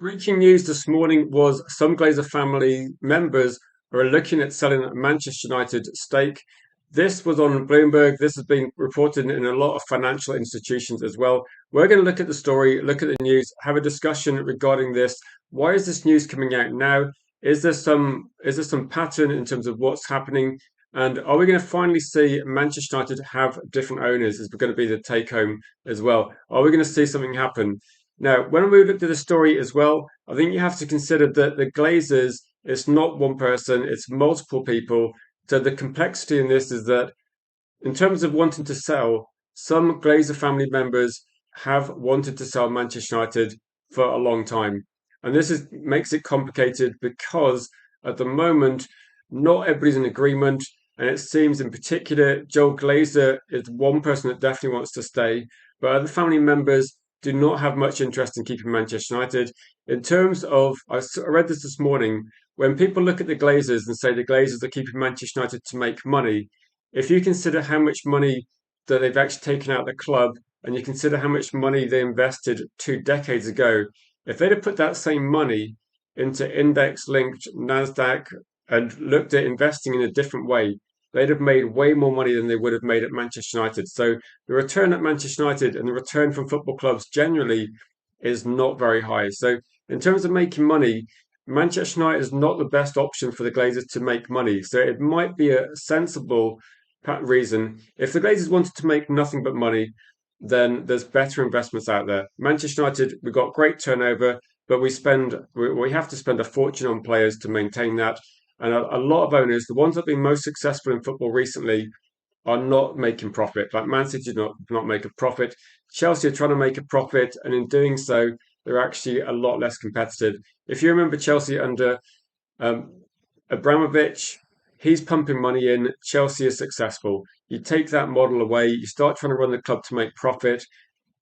Breaking news this morning was some Glazer family members are looking at selling Manchester United stake. This was on Bloomberg. This has been reported in a lot of financial institutions as well. We're going to look at the story, look at the news, have a discussion regarding this. Why is this news coming out now? Is there some pattern in terms of what's happening? And are we going to finally see Manchester United have different owners? Is going to be the take home as well? Are we going to see something happen? Now, when we looked at the story as well, I think you have to consider that the Glazers, it's not one person, it's multiple people. So the complexity in this is that in terms of wanting to sell, some Glazer family members have wanted to sell Manchester United for a long time. And makes it complicated because at the moment, not everybody's in agreement. And it seems in particular, Joel Glazer is one person that definitely wants to stay, but other family members do not have much interest in keeping Manchester United. In terms of, I read this morning, when people look at the Glazers and say the Glazers are keeping Manchester United to make money, if you consider how much money that they've actually taken out of the club and you consider how much money they invested 2 decades ago, if they'd have put that same money into index linked NASDAQ and looked at investing in a different way, they'd have made way more money than they would have made at Manchester United. So the return at Manchester United and the return from football clubs generally is not very high. So in terms of making money, Manchester United is not the best option for the Glazers to make money. So it might be a sensible reason. If the Glazers wanted to make nothing but money, then there's better investments out there. Manchester United, we've got great turnover, but we have to spend a fortune on players to maintain that. And a lot of owners, the ones that have been most successful in football recently, are not making profit. Like Man City did not make a profit. Chelsea are trying to make a profit, and in doing so, they're actually a lot less competitive. If you remember Chelsea under um, Abramovich, he's pumping money in. Chelsea is successful. You take that model away, you start trying to run the club to make profit.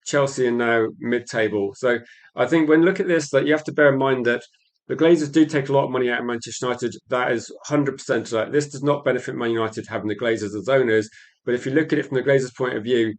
Chelsea are now mid-table. So I think when you look at this, that you have to bear in mind that the Glazers do take a lot of money out of Manchester United. That is 100% right. This does not benefit Man United having the Glazers as owners. But if you look at it from the Glazers' point of view,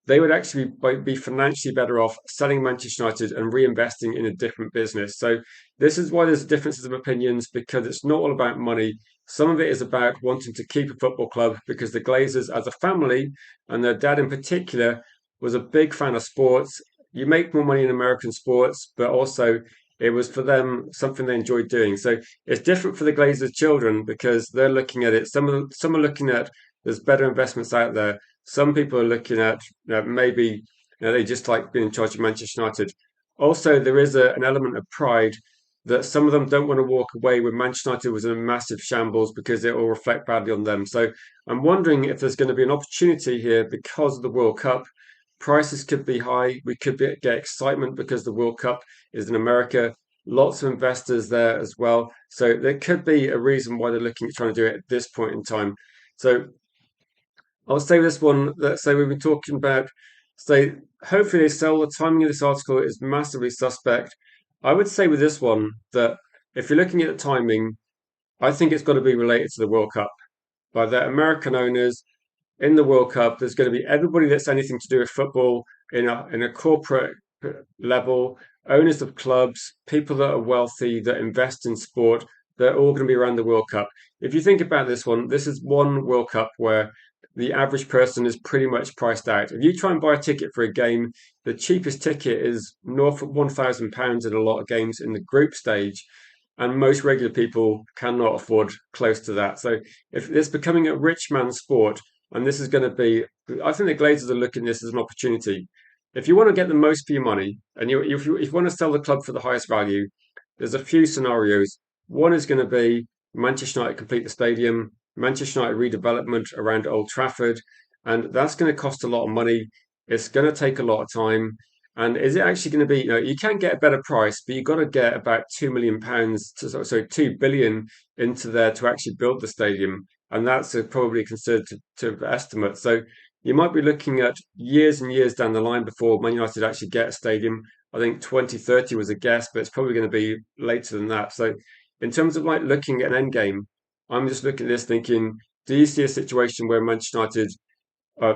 they would actually be financially better off selling Manchester United and reinvesting in a different business. So this is why there's differences of opinions, because it's not all about money. Some of it is about wanting to keep a football club because the Glazers as a family, and their dad in particular, was a big fan of sports. You make more money in American sports, but also it was for them something they enjoyed doing. So it's different for the Glazers' children because they're looking at it. Some are looking at there's better investments out there. Some people are looking at maybe they just like being in charge of Manchester United. Also, there is an element of pride that some of them don't want to walk away when Manchester United was in a massive shambles because it will reflect badly on them. So I'm wondering if there's going to be an opportunity here because of the World Cup. Prices could be high. We could get excitement because the World Cup is in America. Lots of investors there as well. So there could be a reason why they're looking at trying to do it at this point in time. So I'll say this one. Let's say we've been talking about, say, hopefully they sell. The timing of this article is massively suspect. I would say with this one that if you're looking at the timing, I think it's got to be related to the World Cup. By the American owners in the World Cup, there's going to be everybody that's anything to do with football in a corporate level, owners of clubs, people that are wealthy that invest in sport. They're all going to be around the World Cup. If you think about this one, this is one World Cup where the average person is pretty much priced out. If you try and buy a ticket for a game, the cheapest ticket is north of £1,000 in a lot of games in the group stage, and most regular people cannot afford close to that. So if it's becoming a rich man's sport, and this is going to be, I think the Glazers are looking at this as an opportunity. If you want to get the most for your money, and if you want to sell the club for the highest value, there's a few scenarios. One is going to be Manchester United complete the stadium, Manchester United redevelopment around Old Trafford, and that's going to cost a lot of money. It's going to take a lot of time. And is it actually going to be, you can get a better price, but you've got to get about £2 million, so 2 billion into there to actually build the stadium. And that's a probably conservative estimate. So you might be looking at years and years down the line before Man United actually get a stadium. I think 2030 was a guess, but it's probably going to be later than that. So in terms of like looking at an end game, I'm just looking at this thinking, do you see a situation where Manchester United,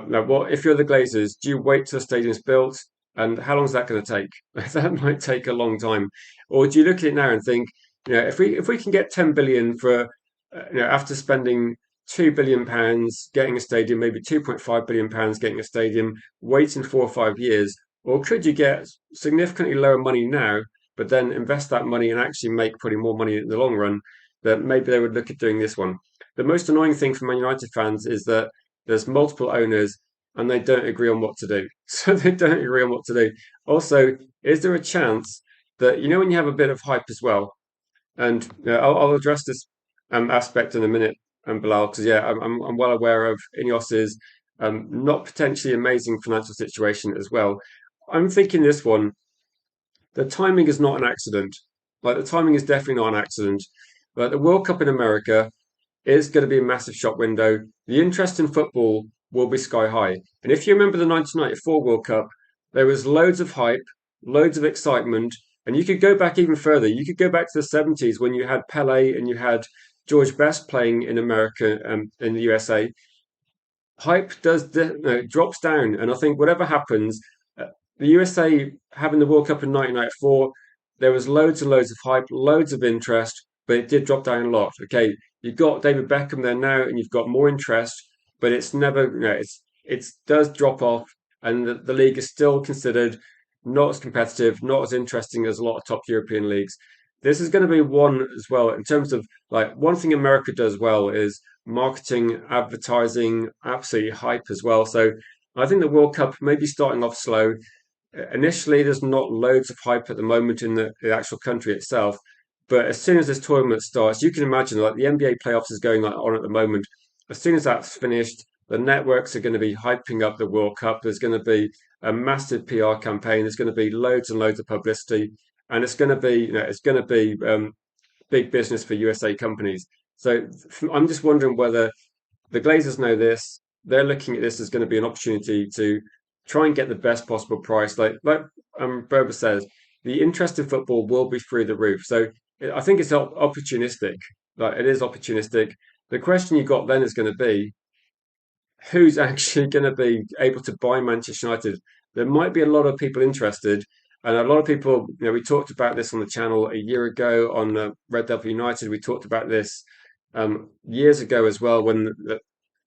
now what if you're the Glazers, do you wait till the stadium's built And how long is that going to take? That might take a long time. Or do you look at it now and think, if we can get 10 billion for, after spending £2 billion getting a stadium, maybe £2.5 billion getting a stadium, waiting 4 or 5 years, or could you get significantly lower money now, but then invest that money and actually make probably more money in the long run? That maybe they would look at doing this one. The most annoying thing for Man United fans is that there's multiple owners and they don't agree on what to do. So they don't agree on what to do. Also, is there a chance that, when you have a bit of hype as well, and I'll address this aspect in a minute, Bilal, because yeah, I'm well aware of Ineos's not potentially amazing financial situation as well. I'm thinking this one, the timing is not an accident. Like the timing is definitely not an accident. But the World Cup in America is going to be a massive shop window. The interest in football will be sky high. And if you remember the 1994 World Cup, there was loads of hype, loads of excitement, and you could go back even further. You could go back to the 70s when you had Pele and you had George Best playing in America, in the USA. Hype drops down, and I think whatever happens, the USA having the World Cup in 1994, there was loads and loads of hype, loads of interest, but it did drop down a lot. Okay, you've got David Beckham there now, and you've got more interest, but it's never, it does drop off, and the league is still considered not as competitive, not as interesting as a lot of top European leagues. This is going to be one as well in terms of like one thing America does well is marketing, advertising, absolutely hype as well. So I think the World Cup may be starting off slow. Initially, there's not loads of hype at the moment in the actual country itself, but as soon as this tournament starts, you can imagine like the NBA playoffs is going on at the moment. As soon as that's finished, the networks are going to be hyping up the World Cup. There's going to be a massive PR campaign. There's going to be loads and loads of publicity, and it's going to be, big business for USA companies. So I'm just wondering whether the Glazers know this. They're looking at this as going to be an opportunity to try and get the best possible price. Like Berber says, the interest in football will be through the roof. So I think it's opportunistic. Like it is opportunistic. The question you got then is going to be who's actually going to be able to buy Manchester United. There might be a lot of people interested, and a lot of people. We talked about this on the channel a year ago on Red Devil United. We talked about this years ago as well when the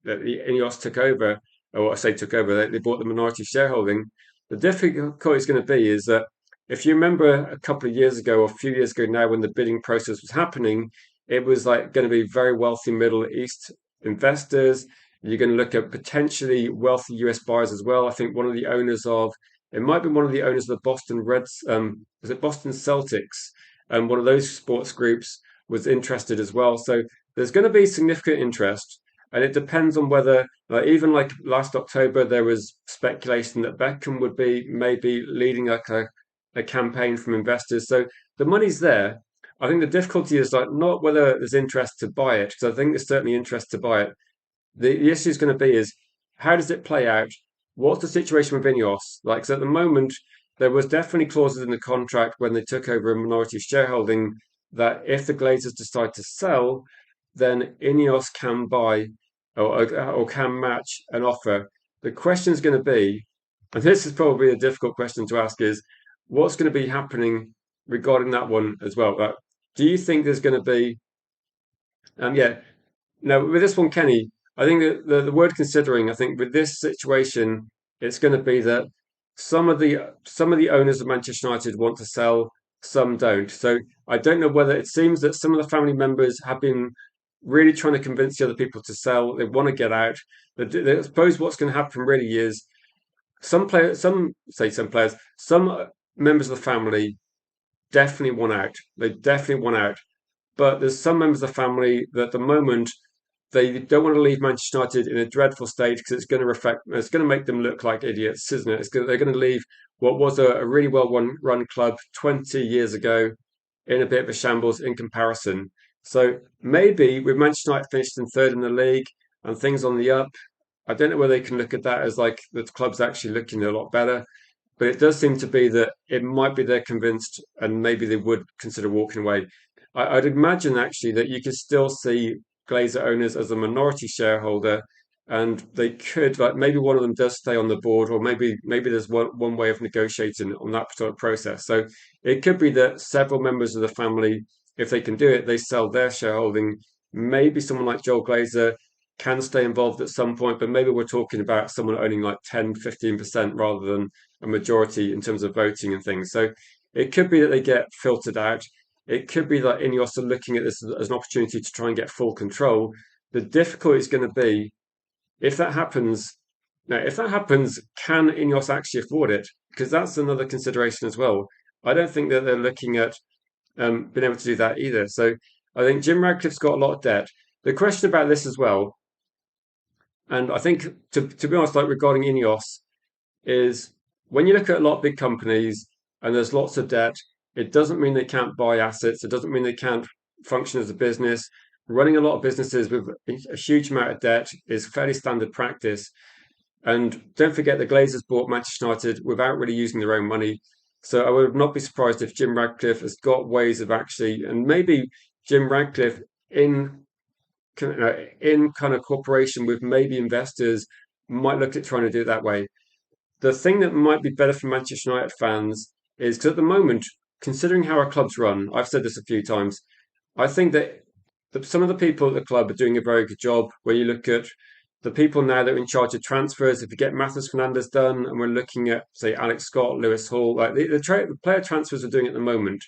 Ineos took over, or I say took over, they bought the minority shareholding. The difficulty is going to be is that if you remember a couple of years ago or a few years ago now when the bidding process was happening, it was like going to be very wealthy Middle East investors. You're going to look at potentially wealthy US buyers as well. I think one of the owners of it might be one of the owners of the Boston Reds, was it Boston Celtics? One of those sports groups was interested as well. So there's going to be significant interest. And it depends on whether, like, even like last October, there was speculation that Beckham would be maybe leading like a campaign from investors. So the money's there. I think the difficulty is like not whether there's interest to buy it, because I think there's certainly interest to buy it. The issue is going to be is how does it play out? What's the situation with Ineos? Like, so at the moment, there was definitely clauses in the contract when they took over a minority shareholding that if the Glazers decide to sell, then Ineos can buy or can match an offer. The question is going to be, and this is probably a difficult question to ask, is what's going to be happening regarding that one as well? Do you think there's going to be, yeah, now, with this one, Kenny, I think that the word considering, I think with this situation, it's going to be that some of the owners of Manchester United want to sell, some don't. So I don't know whether it seems that some of the family members have been really trying to convince the other people to sell. They want to get out. I suppose what's going to happen really is some players, some members of the family definitely want out. They definitely want out. But there's some members of the family that at the moment they don't want to leave Manchester United in a dreadful state because it's going to make them look like idiots, isn't it? They're going to leave what was a really well run club 20 years ago in a bit of a shambles in comparison. So maybe with Manchester United finished in third in the league and things on the up, I don't know whether they can look at that as like the club's actually looking a lot better. But it does seem to be that it might be they're convinced and maybe they would consider walking away. I'd imagine actually that you could still see Glazer owners as a minority shareholder and they could, like, maybe one of them does stay on the board, or maybe there's one way of negotiating on that particular process. So it could be that several members of the family, if they can do it, they sell their shareholding. Maybe someone like Joel Glazer can stay involved at some point, but maybe we're talking about someone owning like 10, 15% rather than a majority in terms of voting and things. So it could be that they get filtered out. It could be that Ineos are looking at this as an opportunity to try and get full control. The difficulty is going to be if that happens. Now, if that happens, can Ineos actually afford it? Because that's another consideration as well. I don't think that they're looking at being able to do that either. So I think Jim Radcliffe's got a lot of debt. The question about this as well, and I think to be honest, like regarding Ineos, is when you look at a lot of big companies and there's lots of debt, it doesn't mean they can't buy assets. It doesn't mean they can't function as a business. Running a lot of businesses with a huge amount of debt is fairly standard practice. And don't forget the Glazers bought Manchester United without really using their own money. So I would not be surprised if Jim Radcliffe has got ways of actually, and maybe Jim Radcliffe in in kind of cooperation with maybe investors might look at trying to do it that way. The thing that might be better for Manchester United fans is because at the moment, considering how our club's run, I've said this a few times, I think that some of the people at the club are doing a very good job. Where you look at the people now that are in charge of transfers, if you get Matheus Fernandes done, and we're looking at, say, Alex Scott, Lewis Hall, like the player transfers we're doing at the moment,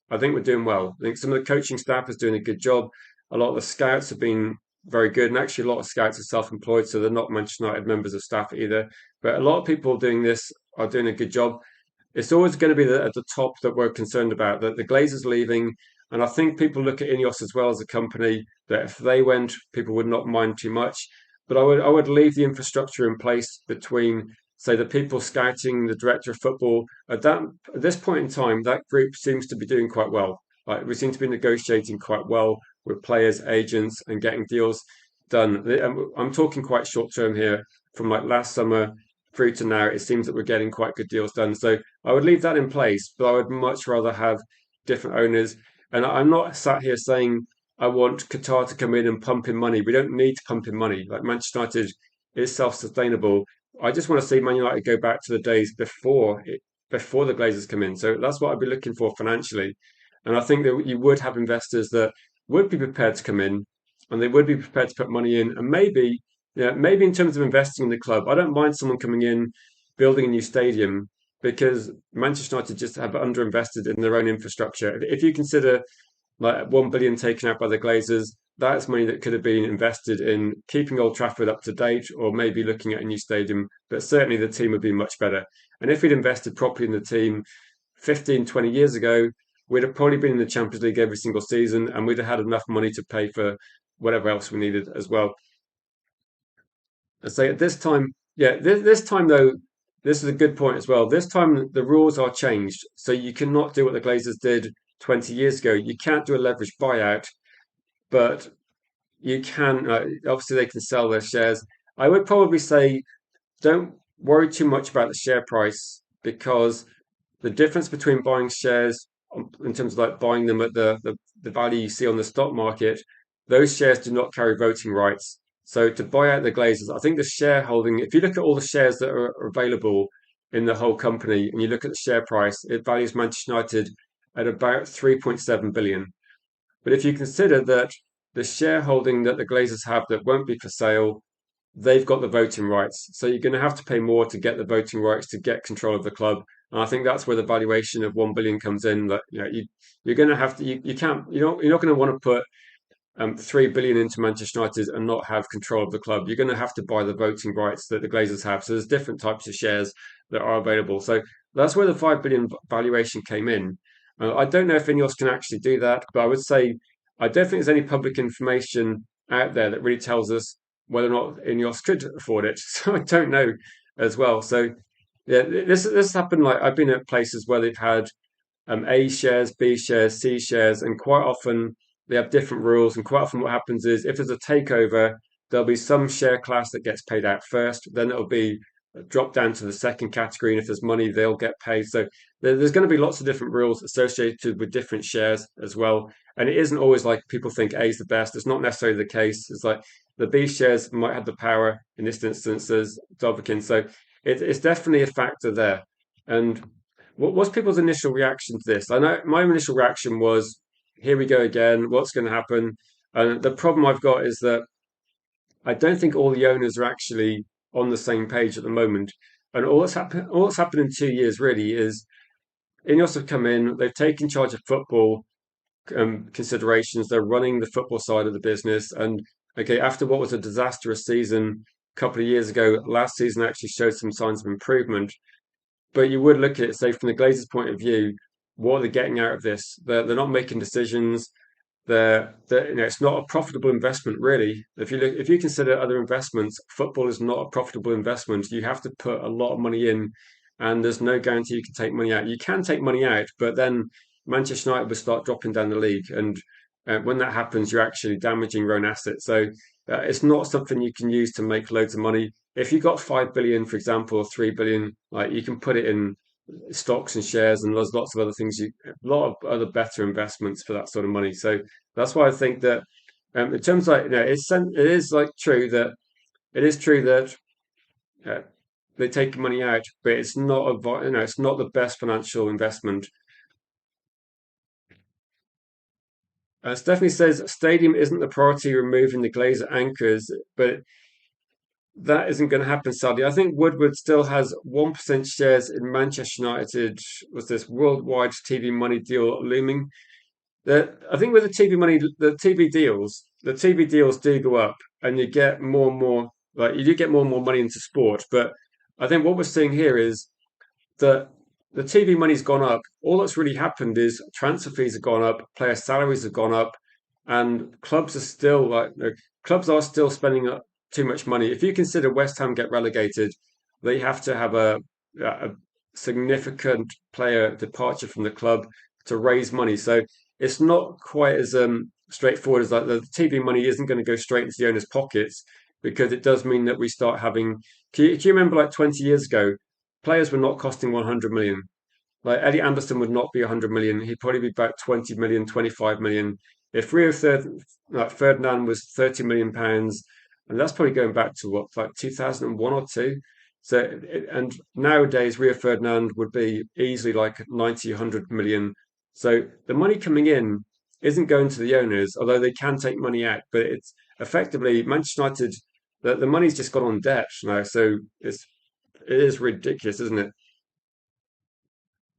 I think we're doing well. I think some of the coaching staff is doing a good job. A lot of the scouts have been very good, and actually, a lot of scouts are self-employed, so they're not Manchester United members of staff either. But a lot of people doing this are doing a good job. It's always going to be at the top that we're concerned about. That the Glazers leaving, and I think people look at Ineos as well as a company that if they went, people would not mind too much. But I would leave the infrastructure in place between, say, the people scouting, the director of football. At this point in time, that group seems to be doing quite well. Like we seem to be negotiating quite well with players, agents, and getting deals done. I'm talking quite short term here, from like last summer through to now. It seems that we're getting quite good deals done. So I would leave that in place, but I would much rather have different owners. And I'm not sat here saying I want Qatar to come in and pump in money. We don't need to pump in money. Like Manchester United is self-sustainable. I just want to see Man United go back to the days before the Glazers come in. So that's what I'd be looking for financially. And I think that you would have investors that would be prepared to come in and they would be prepared to put money in. And maybe, yeah, maybe in terms of investing in the club, I don't mind someone coming in, building a new stadium because Manchester United just have underinvested in their own infrastructure. If you consider like 1 billion taken out by the Glazers, that's money that could have been invested in keeping Old Trafford up to date or maybe looking at a new stadium. But certainly the team would be much better. And if we'd invested properly in the team 15, 20 years ago, we'd have probably been in the Champions League every single season and we'd have had enough money to pay for whatever else we needed as well. And so at this time, yeah, this time though, this is a good point as well. This time the rules are changed, so you cannot do what the Glazers did 20 years ago. You can't do a leveraged buyout, but you can. Obviously, they can sell their shares. I would probably say don't worry too much about the share price because the difference between buying shares in terms of like buying them at the value you see on the stock market, those shares do not carry voting rights. So to buy out the Glazers, I think the shareholding, if you look at all the shares that are available in the whole company and you look at the share price, it values Manchester United at about 3.7 billion. But if you consider that the shareholding that the Glazers have that won't be for sale, they've got the voting rights. So you're going to have to pay more to get the voting rights to get control of the club. And I think that's where the valuation of 1 billion comes in. That you're going to have to you can't you're not going to want to put 3 billion into Manchester United and not have control of the club. You're going to have to buy the voting rights that the Glazers have. So there's different types of shares that are available. So that's where the 5 billion valuation came in. I don't know if Ineos can actually do that, but I would say I don't think there's any public information out there that really tells us whether or not Ineos could afford it. So I don't know as well. So yeah, this happened. Like I've been at places where they've had A shares, B shares, C shares, and quite often they have different rules. And quite often what happens is if there's a takeover, there'll be some share class that gets paid out first, then it'll be dropped down to the second category, and if there's money, they'll get paid. So there's going to be lots of different rules associated with different shares as well. And it isn't always like people think A is the best. It's not necessarily the case. It's like the B shares might have the power in this instance as Dobkin. So it's definitely a factor there. And what was people's initial reaction to this? I know my initial reaction was, here we go again. What's going to happen? And the problem I've got is that I don't think all the owners are actually on the same page at the moment. And all that's happened in 2 years really is Ineos have come in, they've taken charge of football considerations, they're running the football side of the business. And okay, after what was a disastrous season a couple of years ago, last season actually showed some signs of improvement. But you would look at it, say, from the Glazers' point of view, what are they getting out of this? They're not making decisions. It's not a profitable investment really. If you consider other investments, football is not a profitable investment. You have to put a lot of money in, and there's no guarantee you can take money out. You can take money out, but then Manchester United will start dropping down the league, and when that happens, you're actually damaging your own assets. So it's not something you can use to make loads of money. If you got 5 billion, for example, or 3 billion, like you can put it in stocks and shares, and there's lots of other things, a lot of other better investments for that sort of money. So that's why I think that in terms of, it is like true that it is true that uh, they take money out, but it's not it's not the best financial investment. Stephanie says stadium isn't the priority, removing the Glazer anchors, but that isn't going to happen, sadly. I think Woodward still has 1% shares in Manchester United. Was this worldwide TV money deal looming? I think with the TV money, the TV deals do go up, and you get more and more, like you do get more and more money into sport. But I think what we're seeing here is that the TV money's gone up. All that's really happened is transfer fees have gone up, player salaries have gone up, and clubs are still spending too much money. If you consider West Ham get relegated, they have to have a significant player departure from the club to raise money. So it's not quite as straightforward as like the TV money isn't going to go straight into the owners' pockets, because it does mean that we start having. Do you remember like 20 years ago, players were not costing 100 million. Like Eddie Anderson would not be 100 million. He'd probably be about 20 million, 25 million. If Ferdinand was 30 million pounds, and that's probably going back to what, like 2001 or two. So, and nowadays, Rio Ferdinand would be easily like 90, 100 million. So the money coming in isn't going to the owners, although they can take money out. But it's effectively Manchester United, the money's just gone on debt now. So it is ridiculous, isn't it?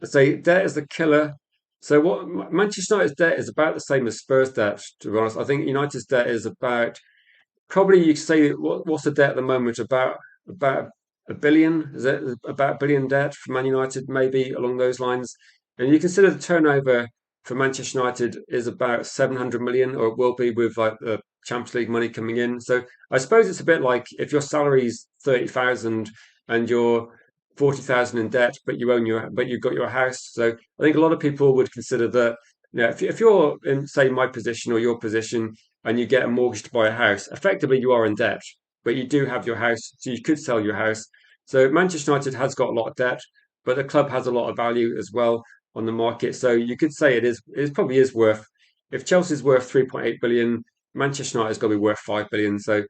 So debt is the killer. So what Manchester United's debt is about the same as Spurs' debt, to be honest. I think United's debt is about, probably you could say, what's the debt at the moment? About a billion? Is it about a billion debt for Man United, maybe along those lines? And you consider the turnover for Manchester United is about 700 million, or it will be with like the Champions League money coming in. So I suppose it's a bit like if your salary's 30,000 and you're 40,000 in debt, but you've got your house. So I think a lot of people would consider that, if you're in, say, my position or your position, and you get a mortgage to buy a house, effectively you are in debt, but you do have your house, so you could sell your house. So Manchester United has got a lot of debt, but the club has a lot of value as well on the market. So you could say it probably is worth, if Chelsea's worth 3.8 billion, Manchester United's got to be worth 5 billion. So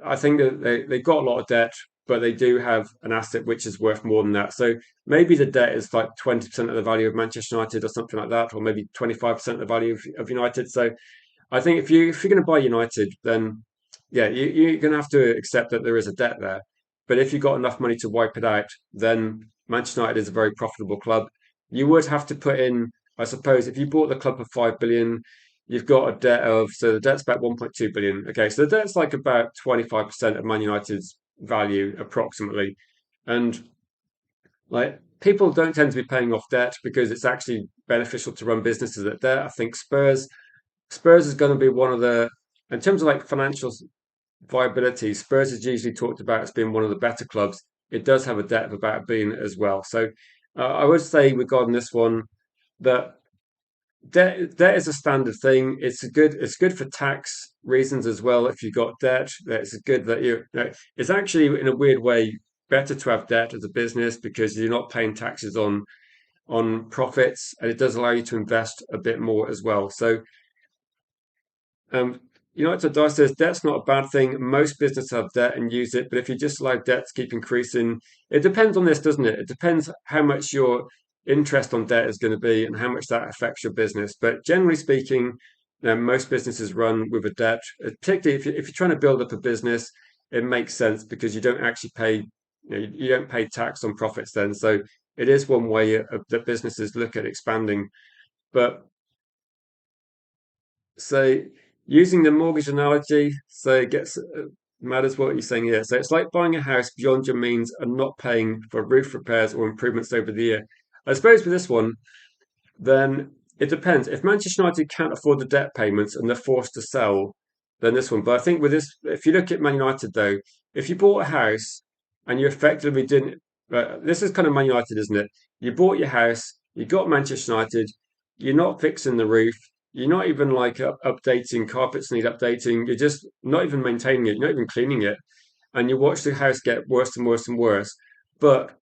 I think that they've got a lot of debt, but they do have an asset which is worth more than that. So maybe the debt is like 20% of the value of Manchester United or something like that, or maybe 25% of the value of United. So I think if you're going to buy United, then yeah, you're going to have to accept that there is a debt there. But if you've got enough money to wipe it out, then Manchester United is a very profitable club. You would have to put in, I suppose, if you bought the club for 5 billion, you've got a debt of, so the debt's about 1.2 billion. Okay, so the debt's like about 25% of Man United's value approximately. And like people don't tend to be paying off debt because it's actually beneficial to run businesses at debt. I think Spurs is going to be one of the, in terms of like financial viability, Spurs is usually talked about as being one of the better clubs. It does have a debt of about a billion as well. So I would say regarding this one that debt is a standard thing. It's good for tax reasons as well. If you've got debt, it's good that it's actually in a weird way better to have debt as a business because you're not paying taxes on profits, and it does allow you to invest a bit more as well. So um, United Dice says debt's not a bad thing. Most businesses have debt and use it, but if you just allow debt to keep increasing, it depends on this, doesn't it? It depends how much your interest on debt is going to be and how much that affects your business. But generally speaking, most businesses run with a debt, particularly if you're trying to build up a business, it makes sense because you don't actually pay, you don't pay tax on profits then. So it is one way that businesses look at expanding. But so using the mortgage analogy, so it gets matters what you're saying here. So it's like buying a house beyond your means and not paying for roof repairs or improvements over the year. I suppose with this one, then it depends. If Manchester United can't afford the debt payments and they're forced to sell, then this one. But I think with this, if you look at Man United though, if you bought a house and you effectively didn't, this is kind of Man United, isn't it? You bought your house, you got Manchester United, you're not fixing the roof, you're not even like updating carpets need updating, you're just not even maintaining it, you're not even cleaning it, and you watch the house get worse and worse and worse. But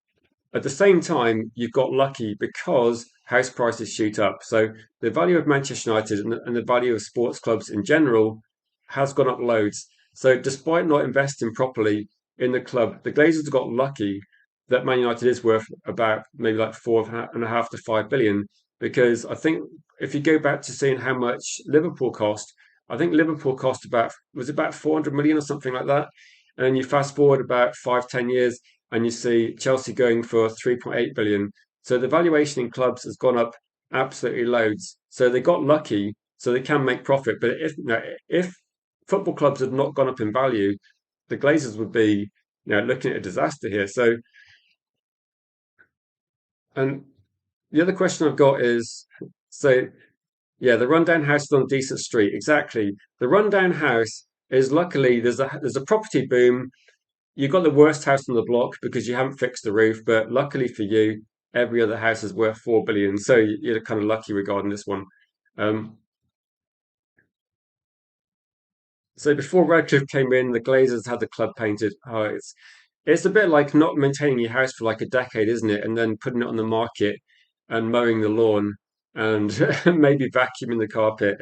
at the same time, you've got lucky because house prices shoot up. So the value of Manchester United and the value of sports clubs in general has gone up loads. So despite not investing properly in the club, the Glazers have got lucky that Man United is worth about maybe like 4.5 to 5 billion. Because I think if you go back to seeing how much Liverpool cost, I think Liverpool cost about was about 400 million or something like that. And then you fast forward about 5, 10 years, and you see Chelsea going for 3.8 billion. So the valuation in clubs has gone up absolutely loads. So they got lucky, so they can make profit. But if football clubs had not gone up in value, the Glazers would be looking at a disaster here. So and the other question I've got is so yeah, the rundown house is on a decent street. Exactly. The rundown house is luckily there's a property boom. You got the worst house on the block because you haven't fixed the roof, but luckily for you, every other house is worth 4 billion. So you're kind of lucky regarding this one. Um, so before Radcliffe came in, the Glazers had the club painted. Oh, it's a bit like not maintaining your house for like a decade, isn't it? And then putting it on the market and mowing the lawn and maybe vacuuming the carpet.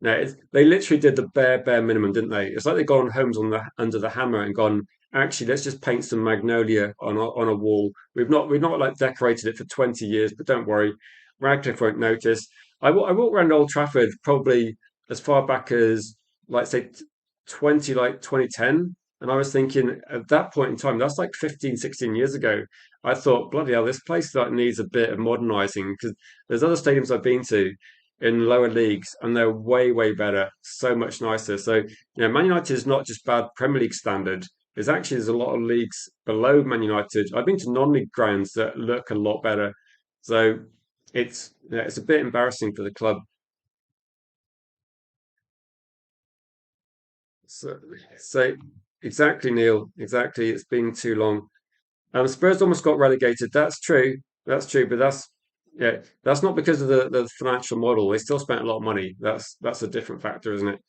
No, they literally did the bare minimum, didn't they? It's like they've gone homes on the under the hammer and gone, actually, let's just paint some magnolia on a wall. We've not like decorated it for 20 years, but don't worry, Radcliffe won't notice. I walked around Old Trafford probably as far back as like say 2010, and I was thinking at that point in time, that's like 15, 16 years ago. I thought, bloody hell, this place like needs a bit of modernizing because there's other stadiums I've been to in lower leagues and they're way better, so much nicer. So, Man United is not just bad Premier League standard. There's a lot of leagues below Man United. I've been to non-league grounds that look a lot better. So it's a bit embarrassing for the club. So, so exactly, Neil. Exactly. It's been too long. Spurs almost got relegated. That's true. That's true. But that's not because of the financial model. They still spent a lot of money. That's a different factor, isn't it?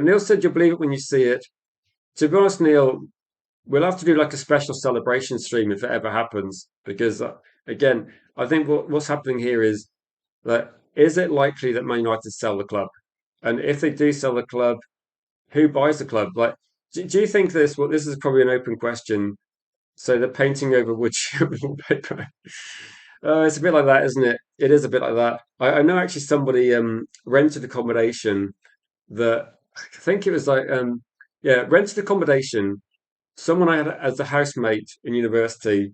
Neil said you'll believe it when you see it. To be honest, Neil, we'll have to do like a special celebration stream if it ever happens. Because again, I think what's happening here is that is it likely that Man United sell the club? And if they do sell the club, who buys the club? Like, do you think this? Well, this is probably an open question. So the painting over wood chip wallpaper. It's a bit like that, isn't it? It is a bit like that. I know actually somebody rented accommodation that I think it was like yeah, rented accommodation. Someone I had as a housemate in university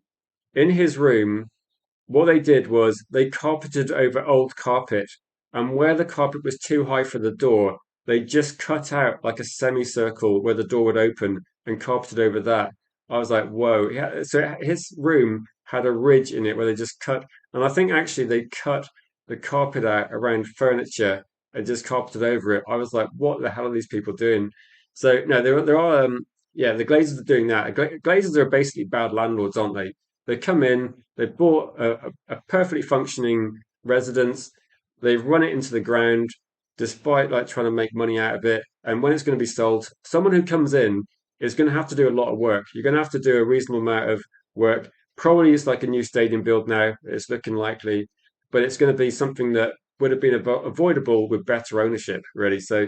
in his room, what they did was they carpeted over old carpet, and where the carpet was too high for the door, they just cut out like a semicircle where the door would open and carpeted over that. I was like, whoa. Yeah, so his room had a ridge in it where they just cut, and I think actually they cut the carpet out around furniture and just carpeted over it. I was like, what the hell are these people doing? So no, there are yeah, the Glazers are doing that. Glazers are basically bad landlords, aren't they? They come in, they bought a perfectly functioning residence, they run it into the ground, despite like trying to make money out of it. And when it's going to be sold, someone who comes in is going to have to do a lot of work. You're going to have to do a reasonable amount of work. Probably it's like a new stadium build now. It's looking likely, but it's going to be something that would have been avoidable with better ownership, really. So,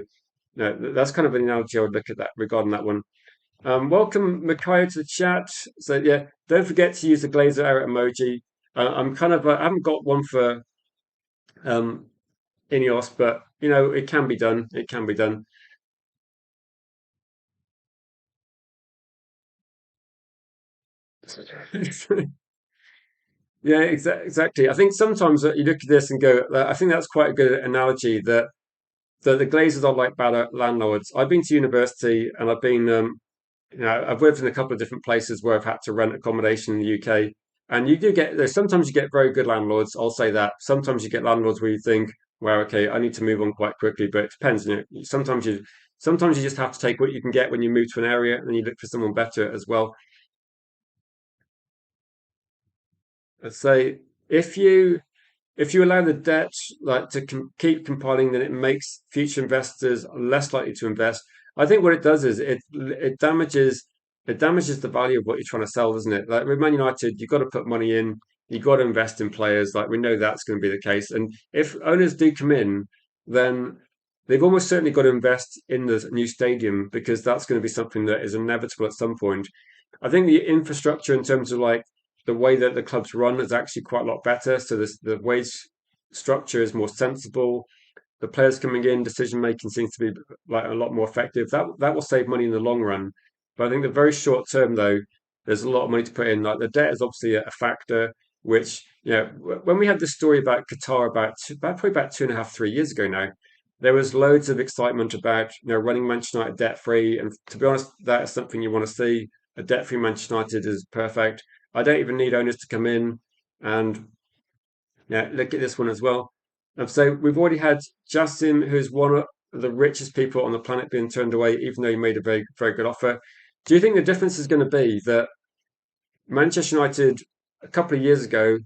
no, that's kind of an analogy I would look at that regarding that one. Welcome, Mikayo, to the chat. So yeah, don't forget to use the Glazer error emoji. I'm kind of I haven't got one for um, Ineos, but it can be done. It can be done. Yeah, exactly. I think sometimes you look at this and go, I think that's quite a good analogy that the Glazers are like bad landlords. I've been to university and I've been I've lived in a couple of different places where I've had to rent accommodation in the UK. And you do get there's sometimes you get very good landlords, I'll say that. Sometimes you get landlords where you think, well, okay, I need to move on quite quickly, but it depends. Sometimes you just have to take what you can get when you move to an area and you look for someone better as well. So if you if you allow the debt like to keep compiling, then it makes future investors less likely to invest. I think what it does is it damages the value of what you're trying to sell, doesn't it? Like with Man United, you've got to put money in, you've got to invest in players. Like we know that's going to be the case. And if owners do come in, then they've almost certainly got to invest in the new stadium because that's going to be something that is inevitable at some point. I think the infrastructure in terms of like the way that the clubs run is actually quite a lot better. So the wage structure is more sensible. The players coming in, decision making seems to be like a lot more effective. That will save money in the long run. But I think the very short term though, there's a lot of money to put in. Like the debt is obviously a factor. Which when we had this story about Qatar about probably about 2.5, 3 years ago now, there was loads of excitement about running Manchester United debt free. And to be honest, that is something you want to see. A debt free Manchester United is perfect. I don't even need owners to come in and look at this one as well. So we've already had Justin, who's one of the richest people on the planet, being turned away, even though he made a very, very good offer. Do you think the difference is going to be that Manchester United a couple of years ago,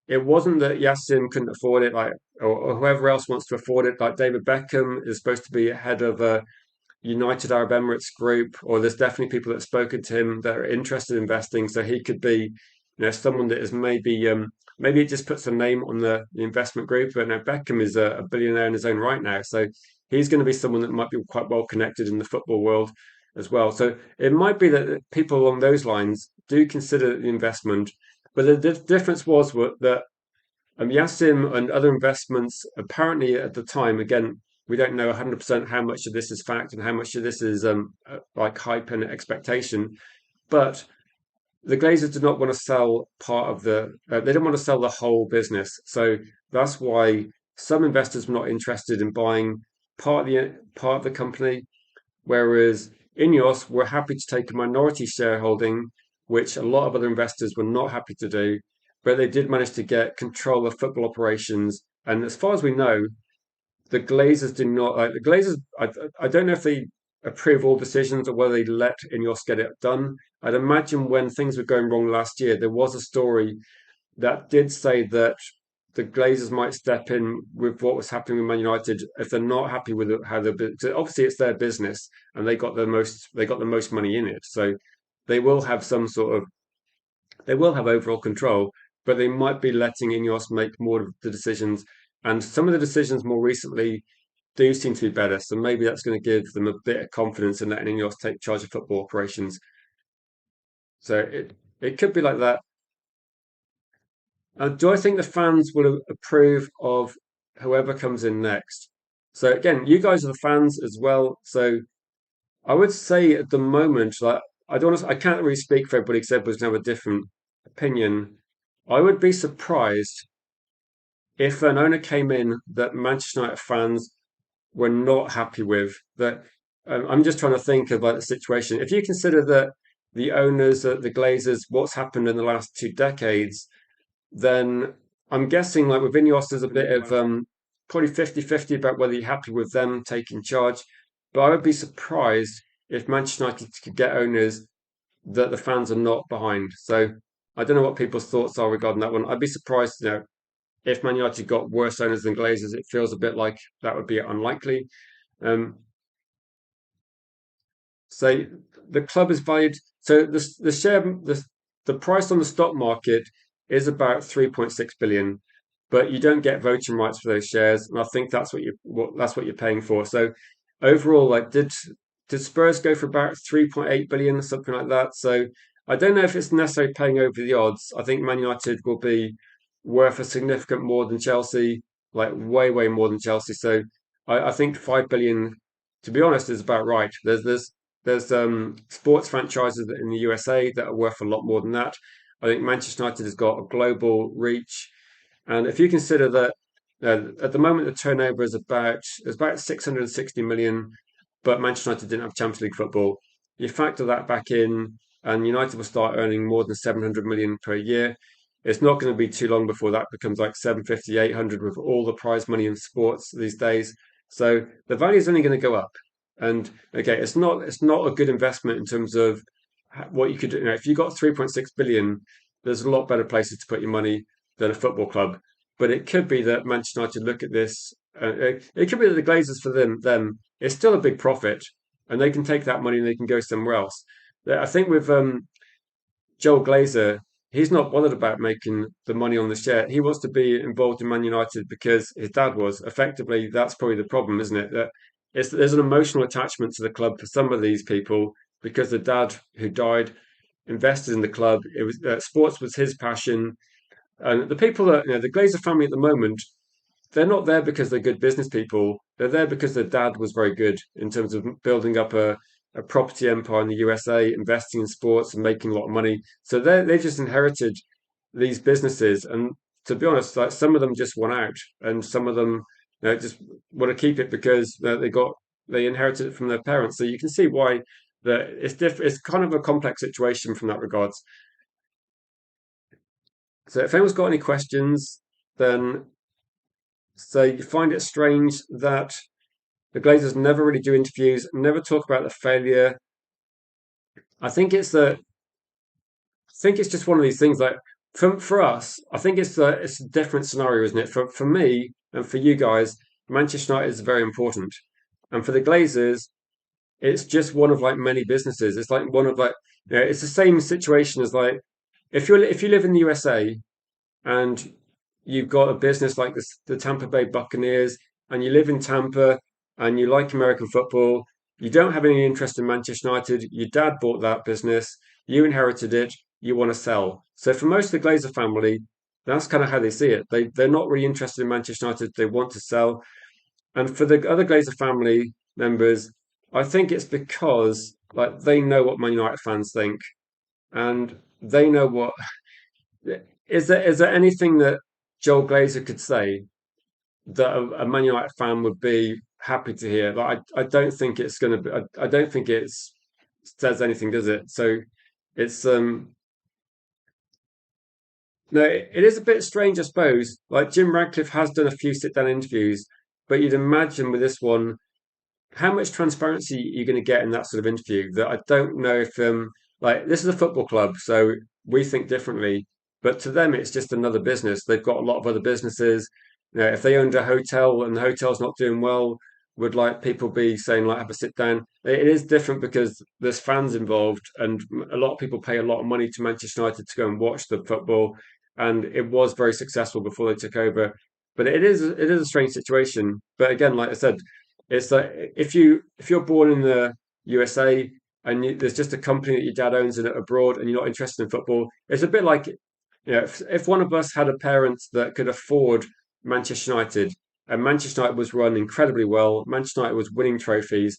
it wasn't that Yassim couldn't afford it, like or whoever else wants to afford it, like David Beckham is supposed to be head of a United Arab Emirates group, or there's definitely people that have spoken to him that are interested in investing. So he could be, someone that is maybe it just puts a name on the investment group. But now Beckham is a billionaire in his own right now, so he's going to be someone that might be quite well connected in the football world as well. So it might be that people along those lines do consider the investment, but the difference was that Yassim and other investments, apparently at the time, again, we don't know 100% how much of this is fact and how much of this is like hype and expectation. But the Glazers did not want to sell part of they didn't want to sell the whole business. So that's why some investors were not interested in buying part of the company, whereas Ineos were happy to take a minority shareholding, which a lot of other investors were not happy to do, but they did manage to get control of football operations. And as far as we know, the Glazers do not like the Glazers. I don't know if they approve all decisions or whether they let Ineos get it done. I'd imagine when things were going wrong last year, there was a story that did say that the Glazers might step in with what was happening with Man United if they're not happy with how they're. Obviously, it's their business, and they got the most money in it, so they will have some sort of they will have overall control, but they might be letting Ineos make more of the decisions. And some of the decisions more recently do seem to be better. So maybe that's going to give them a bit of confidence in letting Ineos take charge of football operations. So it could be like that. Do I think the fans will approve of whoever comes in next? So again, you guys are the fans as well. So I would say at the moment, like I can't really speak for everybody because everybody's going to have a different opinion. I would be surprised if an owner came in that Manchester United fans were not happy with. That I'm just trying to think about the situation. If you consider that the owners, the Glazers, what's happened in the last 2 decades, then I'm guessing like with Ineos, there's a bit of probably 50-50 about whether you're happy with them taking charge. But I would be surprised if Manchester United could get owners that the fans are not behind. So I don't know what people's thoughts are regarding that one. I'd be surprised, if Man United got worse owners than Glazers. It feels a bit like that would be unlikely. Um, so the club is valued. So the price on the stock market is about 3.6 billion. but you don't get voting rights for those shares, and I think that's what you're paying for. So overall, like did Spurs go for about 3.8 billion or something like that? So I don't know if it's necessarily paying over the odds. I think Man United will be worth a significant more than Chelsea, like way, way more than Chelsea. So I think 5 billion, to be honest, is about right. There's sports franchises in the USA that are worth a lot more than that. I think Manchester United has got a global reach, and if you consider that at the moment the turnover is about 660 million, but Manchester United didn't have Champions League football. You factor that back in, and United will start earning more than 700 million per year. It's not going to be too long before that becomes like 750, 800 with all the prize money in sports these days. So the value is only going to go up. And okay, it's not a good investment in terms of what you could do. If you got 3.6 billion, there's a lot better places to put your money than a football club. But it could be that Manchester United look at this. It could be that the Glazers for them it's still a big profit, and they can take that money and they can go somewhere else. I think with Joel Glazer, he's not bothered about making the money on the share. He wants to be involved in Man United because his dad was. Effectively, that's probably the problem, isn't it? That there's an emotional attachment to the club for some of these people because the dad who died invested in the club. It was sports was his passion, and the people that the Glazer family at the moment, they're not there because they're good business people. They're there because their dad was very good in terms of building up a property empire in the USA, investing in sports and making a lot of money. So they just inherited these businesses, and to be honest, like some of them just want out, and some of them just want to keep it because they inherited it from their parents. So you can see why that it's different. It's kind of a complex situation from that regards. So if anyone's got any questions, then so you find it strange that the Glazers never really do interviews, never talk about the failure. I think it's just one of these things. Like for us, I think it's a different scenario, isn't it? For me and for you guys, Manchester United is very important, and for the Glazers, it's just one of like many businesses. It's like one of like it's the same situation as like if you live in the USA and you've got a business like this, the Tampa Bay Buccaneers, and you live in Tampa and you like American football, you don't have any interest in Manchester United, your dad bought that business, you inherited it, you want to sell. So for most of the Glazer family, that's kind of how they see it. They're not really interested in Manchester United, they want to sell. And for the other Glazer family members, I think it's because like they know what Man United fans think and they know what is there anything that Joel Glazer could say that a Man United fan would be happy to hear? Like, I don't think it's going to be. I don't think it's says anything, does it? So it's no, it is a bit strange, I suppose. Like Jim Radcliffe has done a few sit-down interviews, but you'd imagine with this one how much transparency you're going to get in that sort of interview that I don't know if like this is a football club, so we think differently, but to them it's just another business. They've got a lot of other businesses. If they owned a hotel and the hotel's not doing well, would like people be saying like have a sit down? It is different because there's fans involved, and a lot of people pay a lot of money to Manchester United to go and watch the football, and it was very successful before they took over. But it is a strange situation. But again, like I said, it's like if you're born in the USA and there's just a company that your dad owns in it abroad and you're not interested in football, it's a bit like if one of us had a parent that could afford Manchester United and Manchester United was run incredibly well, Manchester United was winning trophies,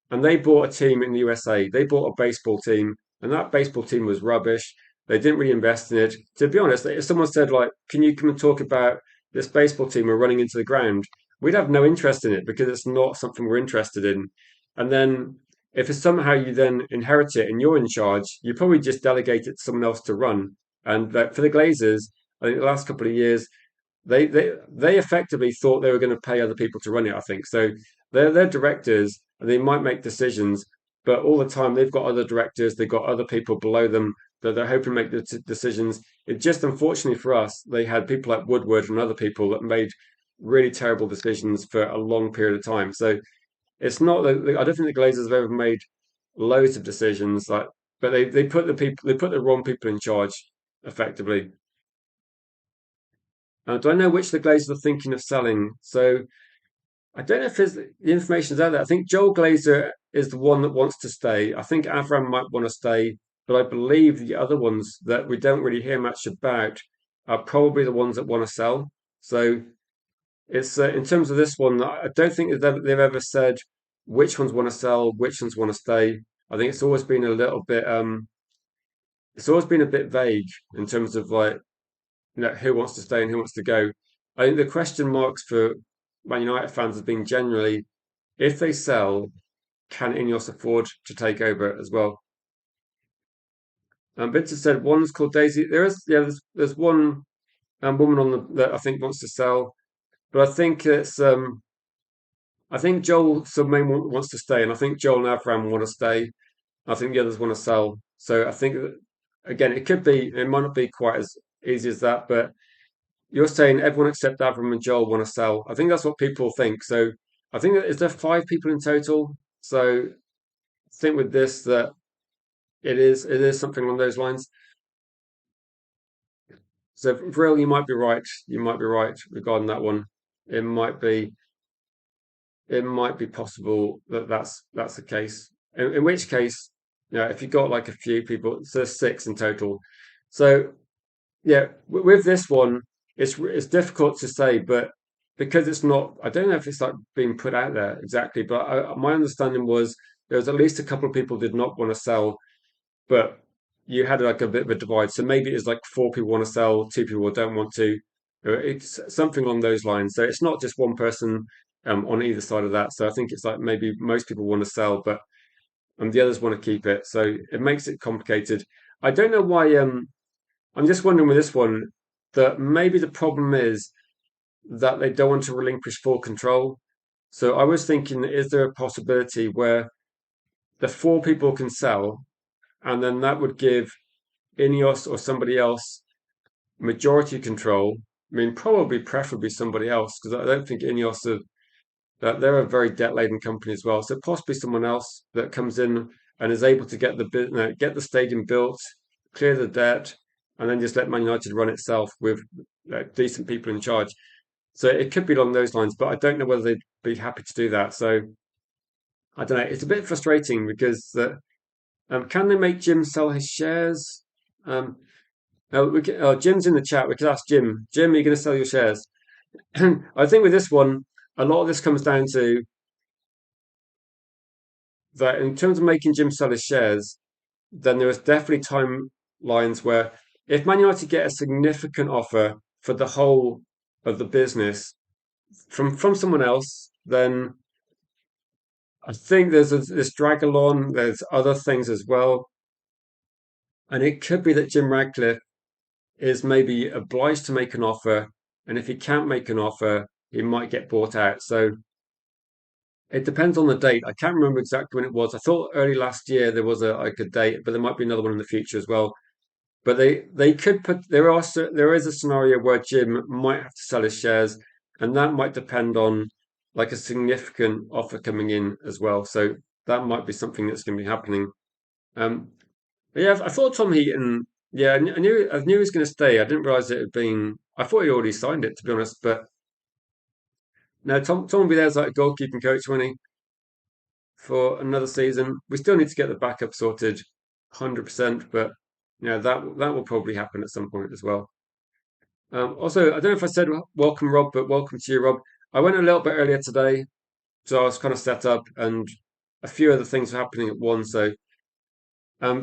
and they bought a team in the USA, they bought a baseball team, and that baseball team was rubbish. They didn't really invest in it. To be honest, if someone said like, "Can you come and talk about this baseball team we're running into the ground?" We'd have no interest in it because it's not something we're interested in. And then if it's somehow you then inherit it and you're in charge, you probably just delegate it to someone else to run. And for the Glazers, I think the last couple of years, they effectively thought they were going to pay other people to run it. I think so. They're directors and they might make decisions, but all the time they've got other directors, they've got other people below them that they're hoping to make the decisions. It just unfortunately for us, they had people like Woodward and other people that made really terrible decisions for a long period of time. So it's not that I don't think the Glazers have ever made loads of decisions like, but they put the wrong people in charge effectively. Do I know which the Glazers are thinking of selling? So I don't know if the information's out there. I think Joel Glazer is the one that wants to stay. I think Avram might want to stay, but I believe the other ones that we don't really hear much about are probably the ones that want to sell. So it's in terms of this one, I don't think they've ever said which ones want to sell, which ones want to stay. I think it's always been a little bit it's always been a bit vague in terms of like who wants to stay and who wants to go. I think the question marks for Man United fans has been generally if they sell, can Ineos afford to take over as well? Vincent said one's called Daisy. There's one woman on that I think wants to sell, but I think Joel Submain wants to stay, and I think Joel and Avram want to stay. I think the others want to sell. So I think that, again, it might not be quite as easy as that, but you're saying everyone except Avram and Joel want to sell. I think that's what people think. So I think that is there five people in total. So I think with this that it is something along those lines. So Vril, you might be right. You might be right regarding that one. It might be it might be possible that that's the case. In which case, if you got like a few people, so there's six in total. So yeah, with this one, it's difficult to say, but because it's not, I don't know if it's like being put out there exactly, but my understanding was there was at least a couple of people did not want to sell, but you had like a bit of a divide. So maybe it's like four people want to sell, two people don't want to. It's something along those lines. So it's not just one person on either side of that. So I think it's like maybe most people want to sell, but the others want to keep it. So it makes it complicated. I don't know why. I'm just wondering with this one that maybe the problem is that they don't want to relinquish full control. So I was thinking, is there a possibility where the four people can sell, and then that would give Ineos or somebody else majority control? I mean, probably preferably somebody else because I don't think Ineos are that they're a very debt-laden company as well. So possibly someone else that comes in and is able to get the stadium built, clear the debt, and then just let Man United run itself with decent people in charge. So it could be along those lines, but I don't know whether they'd be happy to do that. So I don't know. It's a bit frustrating because can they make Jim sell his shares? Um, Jim's in the chat. We could ask Jim. Jim, are you going to sell your shares? I think with this one, a lot of this comes down to that in terms of making Jim sell his shares, then there is definitely timelines where if Man United get a significant offer for the whole of the business from someone else, then I think this drag along. There's other things as well, and it could be that Jim Radcliffe is maybe obliged to make an offer, and if he can't make an offer, he might get bought out. So it depends on the date. I can't remember exactly when it was. I thought early last year there was a date, but there might be another one in the future as well. But they could put there is a scenario where Jim might have to sell his shares, and that might depend on like a significant offer coming in as well. So that might be something that's going to be happening. Um, but yeah, I thought Tom Heaton. Yeah, I knew he was going to stay. I didn't realize it had been. I thought he already signed it to be honest. But no, Tom will be there as like a goalkeeping coach, when he for another season. We still need to get the backup sorted, 100%. But that will probably happen at some point as well. Also, I don't know if I said welcome, Rob, but welcome to you, Rob. I went a little bit earlier today, so I was kind of set up, and a few other things were happening at once. So,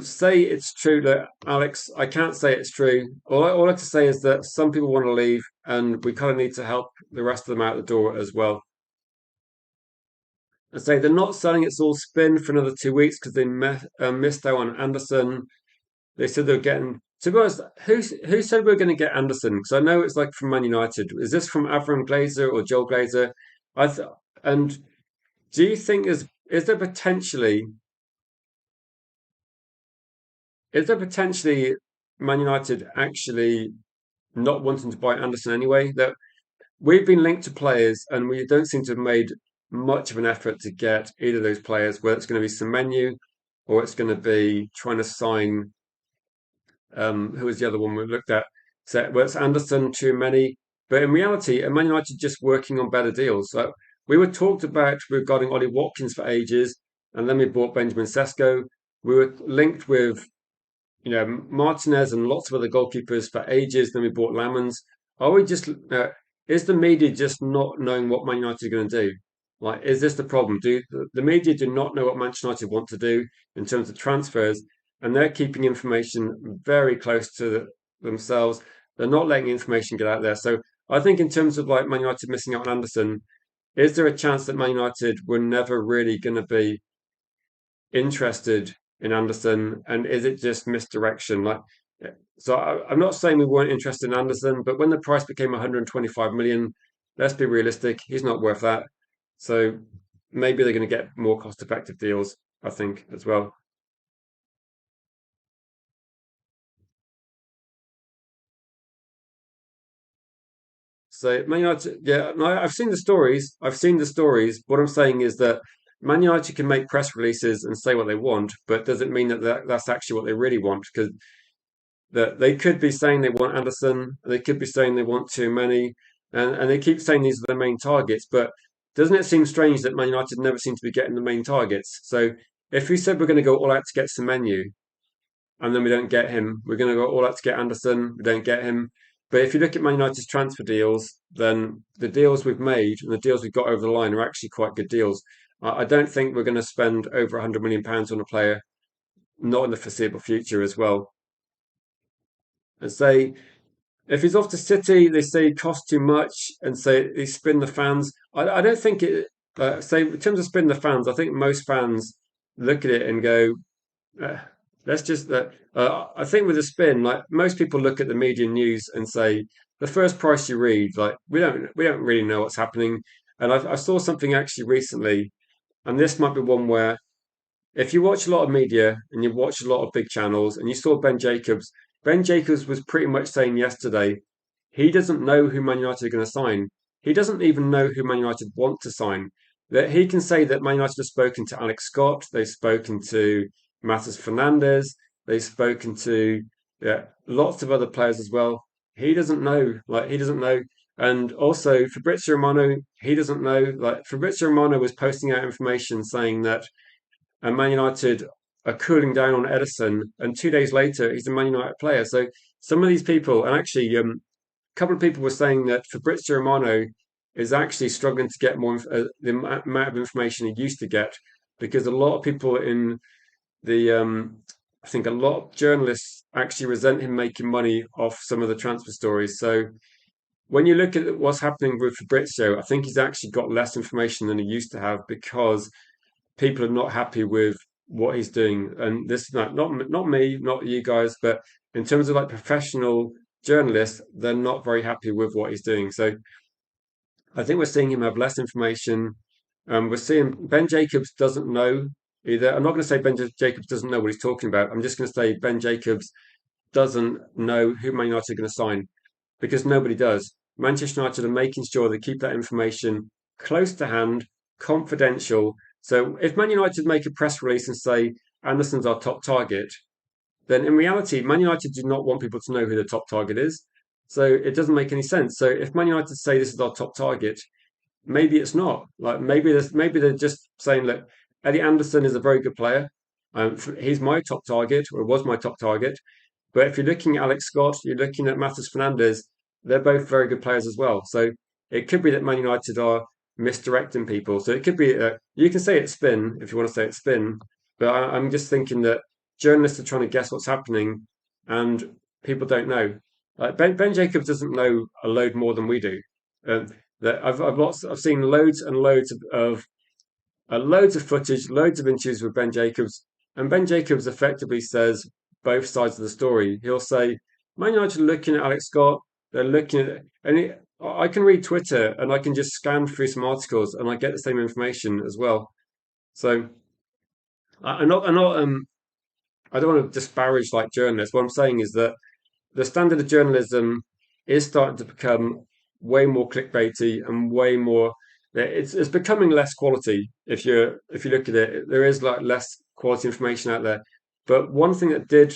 say it's true that Alex. I can't say it's true. All I have to say is that some people want to leave, and we kind of need to help the rest of them out the door as well. And say they're not selling It's All Spin for another 2 weeks because they missed out on Anderson. They said they were getting. To be honest, who said we are going to get Anderson? Because I know it's like from Man United. Is this from Avram Glazer or Joel Glazer? I th- and do you think is there potentially is there potentially Man United actually not wanting to buy Anderson anyway? That we've been linked to players and we don't seem to have made much of an effort to get either of those players, whether it's going to be Semenyo or it's going to be trying to sign who was the other one we looked at? So well, it's Anderson, too many. But in reality, are Man United just working on better deals? Like we were talked about regarding Ollie Watkins for ages, and then we bought Benjamin Sesko. We were linked with Martinez and lots of other goalkeepers for ages. Then we bought Lamans. Are we just is the media just not knowing what Man United are going to do? Like, is this the problem? Do the media do not know what Manchester United want to do in terms of transfers, and they're keeping information very close to themselves. They're not letting information get out there. So I think in terms of like Man United missing out on Anderson, is there a chance that Man United were never really going to be interested in Anderson, and is it just misdirection? Like, so I'm not saying we weren't interested in Anderson, but when the price became 125 million, let's be realistic, he's not worth that. So maybe they're going to get more cost-effective deals, I think, as well. So Man United, yeah, no, I've seen the stories. I've seen the stories. What I'm saying is that Man United can make press releases and say what they want, but does it mean that's actually what they really want? Because that they could be saying they want Anderson, they could be saying they want too many, and they keep saying these are the main targets. But doesn't it seem strange that Man United never seem to be getting the main targets? So if we said we're going to go all out to get Semenyo, and then we don't get him, we're going to go all out to get Anderson, we don't get him. But if you look at Man United's transfer deals, then the deals we've made and the deals we've got over the line are actually quite good deals. I don't think we're going to spend over £100 million on a player, not in the foreseeable future as well. And say if he's off to City, they say he costs too much and say he spin the fans. I don't think it. Say in terms of spin the fans, I think most fans look at it and go, uh, "Let's just." I think with a spin, like most people look at the media news and say, the first price you read, like we don't really know what's happening. And I saw something actually recently, and this might be one where if you watch a lot of media and you watch a lot of big channels and you saw Ben Jacobs was pretty much saying yesterday he doesn't know who Man United are going to sign. He doesn't even know who Man United want to sign. That he can say that Man United have spoken to Alex Scott, they've spoken to Matheus Fernandes, they've spoken to lots of other players as well. He doesn't know, like he doesn't know. And also Fabrizio Romano, he doesn't know. Like Fabrizio Romano was posting out information saying that and Man United are cooling down on Edison, and 2 days later he's a Man United player. So some of these people, and actually a couple of people were saying that Fabrizio Romano is actually struggling to get the amount of information he used to get because a lot of people in the I think a lot of journalists actually resent him making money off some of the transfer stories. So when you look at what's happening with Fabrizio, I think he's actually got less information than he used to have because people are not happy with what he's doing. And this is not me, not you guys, but in terms of like professional journalists, they're not very happy with what he's doing. So I think we're seeing him have less information. We're seeing Ben Jacobs doesn't know either. I'm not going to say Jacobs doesn't know what he's talking about. I'm just going to say Ben Jacobs doesn't know who Man United are going to sign because nobody does. Manchester United are making sure they keep that information close to hand, confidential. So if Man United make a press release and say Anderson's our top target, then in reality, Man United do not want people to know who the top target is. So it doesn't make any sense. So if Man United say this is our top target, maybe it's not. Like maybe they're just saying that Eddie Anderson is a very good player. He's my top target, or was my top target. But if you're looking at Alex Scott, you're looking at Matheus Fernandes, they're both very good players as well. So it could be that Man United are misdirecting people. So it could be, you can say it's spin if you want to say it's spin, but I'm just thinking that journalists are trying to guess what's happening and people don't know. Like Ben Jacobs doesn't know a load more than we do. Um, that I've seen loads and loads of footage, loads of interviews with Ben Jacobs, and Ben Jacobs effectively says both sides of the story. He'll say, Man United are looking at Alex Scott, they're looking at, I can read Twitter and I can just scan through some articles and I get the same information as well. So I'm not, I don't want to disparage like journalists. What I'm saying is that the standard of journalism is starting to become way more clickbaity and way more. It's becoming less quality. If you look at it, there is like less quality information out there. But one thing that did